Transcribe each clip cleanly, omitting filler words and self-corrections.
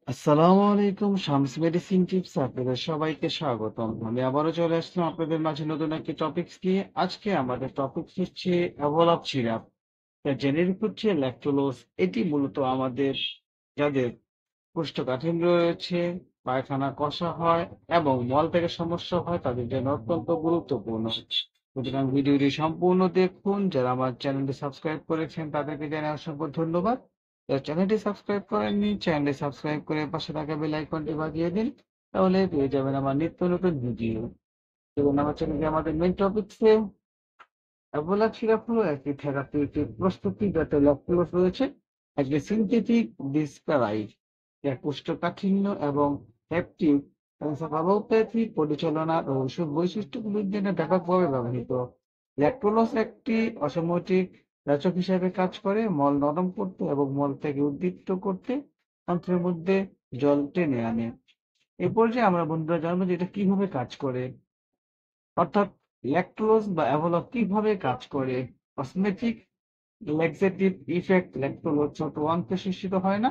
আসসালামু আলাইকুম। Shams medicine tips আপনাদের সবাইকে স্বাগতম। আমি আবারও চলে আসলাম আপনাদের মাঝে নতুন একটি টপিকস নিয়ে। আজকে আমাদের টপিক হচ্ছে অ্যাভোলাভ সিরাপ। এর জেনেরিক হচ্ছে ল্যাকটোলোজ। এটি মূলত আমাদের যাদের কোষ্ঠকাঠিন্য রয়েছে, পায়খানা কষা হয় এবং মল থেকে সমস্যা হয় তাদের জন্য অত্যন্ত গুরুত্বপূর্ণ। সুতরাং ভিডিওটি সম্পূর্ণ দেখুন। যারা আমার চ্যানেলটি সাবস্ক্রাইব করেছেন তাদেরকে জানাই অসংখ্য ধন্যবাদ। যারা চ্যানেলটি সাবস্ক্রাইব করেননি চ্যানেলটি সাবস্ক্রাইব করে পাশে থাকা বেল আইকনটি বাজিয়ে দিন, তাহলে পেয়ে যাবেন আমার নিত্য নতুন ভিডিও। এবং আমার চ্যানেলে আমাদের মেইন টপিকসে অ্যাভোলাভ সিরাপ হলো একটি থেরাপিউটিক প্রস্তুতি যাতে ল্যাকটোজ রয়েছে, একটি সিনথেটিক ডিসকারাইড যা কোষ্ঠকাঠিন্য এবং হ্যাপটিক এনসেফালোপ্যাথি পরিচালনা ও ওষুধ বৈশিষ্ট্যগুলির জন্য ব্যাপকভাবে ব্যবহৃত। ল্যাকটোজ একটি অসমোটিক রেচক হিসাবে কাজ করে, মল নরম করতে এবং মল থেকে উদ্দীপ্ত করতে অন্ত্রের মধ্যে জল টেনে আনে। এ পর্যায়ে আমরা বন্ধুরা জানবো যে এটা কিভাবে কাজ করে, অর্থাৎ ল্যাকটোজ বা অ্যাভোলভ কিভাবে কাজ করে। অসমেটিক ল্যাক্সেটিভ ইফেক্ট ল্যাকটোজ ছোট অংশে সৃষ্টিত হয় না,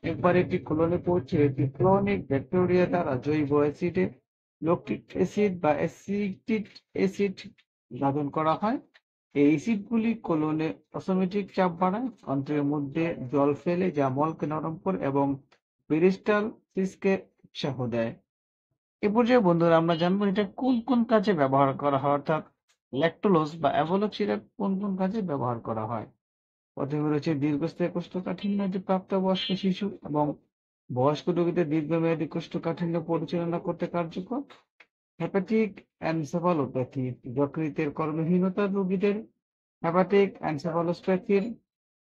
একবার এটি কোলনে পৌঁছে এটি ক্লোনিক ব্যাকটেরিয়া দ্বারা জৈব অ্যাসিডে লক্টিক অ্যাসিড বা অ্যাসিটিক অ্যাসিড ধারণ করা হয়। এই অ্যাসিডগুলি কোলনে অসমেটিক চাপ বাড়ায়, অন্ত্রের মধ্যে জল ফেলে যা মলকে নরম করে এবং পেরিস্টালসিসকে উৎসাহ দেয়। এ পর্যায়ে বন্ধুরা আমরা জানবো এটা কোন কোন কাজে ব্যবহার করা হয়, অর্থাৎ ল্যাকটোলোজ বা অ্যাভোলাভ সিরাপ কোন কোন কাজে ব্যবহার করা হয়। প্রথমে রয়েছে দীর্ঘস্থায়ী কোষ্ঠকাঠিন্য, যে প্রাপ্তবয়স্ক শিশু এবং বয়স্ক রোগীদের দীর্ঘমেয়াদী কোষ্ঠকাঠিন্য পরিচালনা করতে কার্যকর। হেপাটিক এনসেফালোপ্যাথি যকৃতের কর্মহীনতার রোগীদের হেপাটিক এনসেফালোপ্যাথির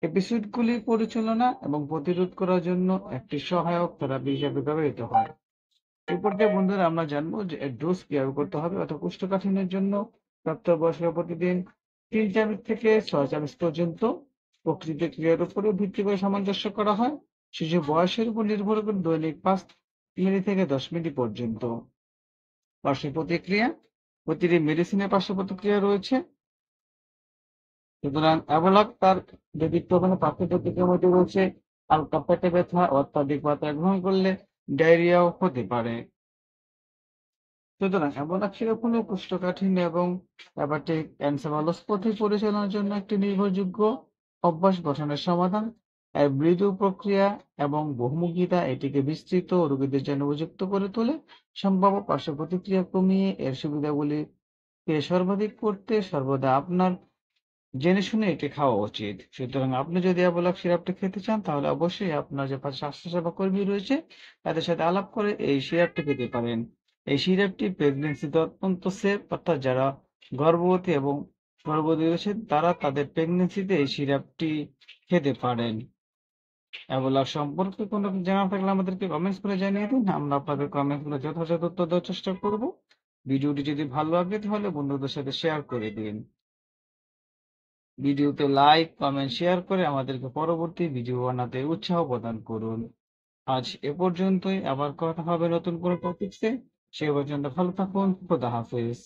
এপিসোডগুলি পরিচালনা এবং প্রতিরোধ করার জন্য একটি সহায়ক থেরাপি হিসেবে ব্যবহৃত হয়। এই পর্যায়ে বন্ধুরা আমরা জানবো যে এর ডোজ কিভাবে করতে হবে, অর্থাৎ কোষ্ঠকাঠিন্যের জন্য প্রাপ্তবয়স্করা প্রতিদিন 3 চামচ থেকে 6 চামচ পর্যন্ত। প্রকৃতির উপরে ভিত্তি করে সামঞ্জস্য করা হয়। শিশুর বয়সের উপর নির্ভর করে দৈনিক 5 মিলি থেকে 10 মিলি পর্যন্ত। পার্শ্ব প্রতিক্রিয়া, প্রতিটি মেডিসিনের পার্শ্ব প্রতিক্রিয়া রয়েছে, সুতরাং অ্যাভোলাভ তার ব্যতিক্রমী পার্শ্ব প্রতিক্রিয়ার মধ্যে রয়েছে হালকা পেটে ব্যথা, অত্যাধিক মাত্রায় গ্রহণ করলে ডায়রিয়াও হতে পারে। সুতরাং অ্যাভোলাভ সিরাপ হলো কোষ্ঠকাঠিন্য এবং হেপাটিক এনসেফালোপ্যাথি পরিচালনার জন্য একটি নির্ভরযোগ্য অভ্যাস গঠনের সমাধান। এর মৃদু প্রক্রিয়া এবং বহুমুখিতা এটিকে বিস্তৃত ও রোগীদের জন্য উপযুক্ত করে তোলে। সম্ভাব্য পার্শ্ব প্রতিক্রিয়া কমিয়ে এর সুবিধাগুলিকে সর্বাধিক করতে সর্বদা আপনার জেনে শুনে এটি খাওয়া উচিত। সুতরাং আপনি যদি অ্যাভোলাভ সিরাপটা খেতে চান তাহলে অবশ্যই আপনার যে পাশে স্বাস্থ্যসেবা কর্মী রয়েছে তাদের সাথে আলাপ করে এই সিরাপটি খেতে পারেন। এই সিরাপটি প্রেগনেন্সিতে অত্যন্ত সেফ, অর্থাৎ যারা গর্ভবতী এবং গর্ভবতী রয়েছে তারা তাদের প্রেগনেন্সিতে এই সিরাপটি খেতে পারেন। অ্যাভোলাভ সম্পর্কে কোনো কিছু জানার থাকলে আমাদেরকে কমেন্টস করে জানিয়ে দিন, আমরা আপনাদের কমেন্টস গুলো যথাযথ উত্তর দেওয়ার চেষ্টা করব। ভিডিওটি যদি ভালো লাগে তাহলে বন্ধুদের সাথে শেয়ার করে দিন। ভিডিওতে লাইক, কমেন্ট, শেয়ার করে আমাদেরকে পরবর্তী ভিডিও বানাতে উৎসাহ প্রদান করুন। আজ এ পর্যন্তই, আবার কথা হবে নতুন কোনো টপিকসে। সে পর্যন্ত ভালো থাকুন। খোদা হাফেজ।